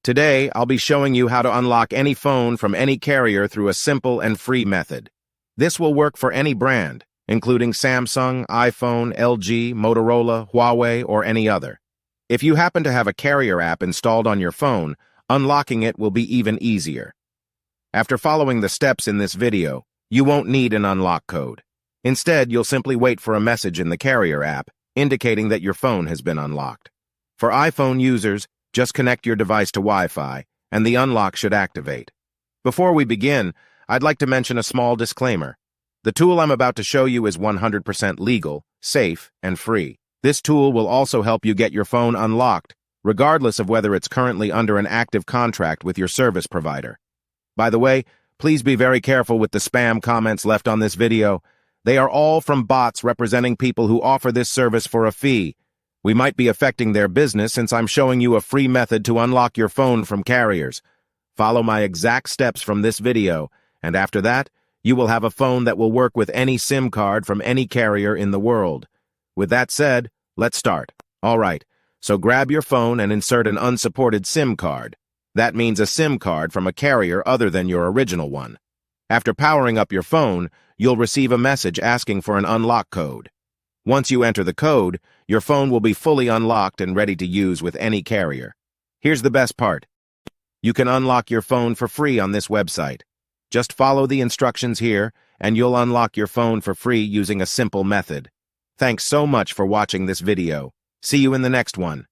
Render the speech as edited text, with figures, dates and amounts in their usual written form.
Today, I'll be showing you how to unlock any phone from any carrier through a simple and free method. This will work for any brand, including Samsung, iPhone, LG, Motorola, Huawei, or any other. If you happen to have a carrier app installed on your phone, unlocking it will be even easier. After following the steps in this video, you won't need an unlock code. Instead, you'll simply wait for a message in the carrier app indicating that your phone has been unlocked. For iPhone users, just connect your device to Wi-Fi, and the unlock should activate. Before we begin, I'd like to mention a small disclaimer. The tool I'm about to show you is 100% legal, safe, and free. This tool will also help you get your phone unlocked, regardless of whether it's currently under an active contract with your service provider. By the way, please be very careful with the spam comments left on this video. They are all from bots representing people who offer this service for a fee. We might be affecting their business since I'm showing you a free method to unlock your phone from carriers. Follow my exact steps from this video, and after that, you will have a phone that will work with any SIM card from any carrier in the world. With that said, let's start. All right, so grab your phone and insert an unsupported SIM card. That means a SIM card from a carrier other than your original one. After powering up your phone, you'll receive a message asking for an unlock code. Once you enter the code, your phone will be fully unlocked and ready to use with any carrier. Here's the best part. You can unlock your phone for free on this website. Just follow the instructions here, and you'll unlock your phone for free using a simple method. Thanks so much for watching this video. See you in the next one.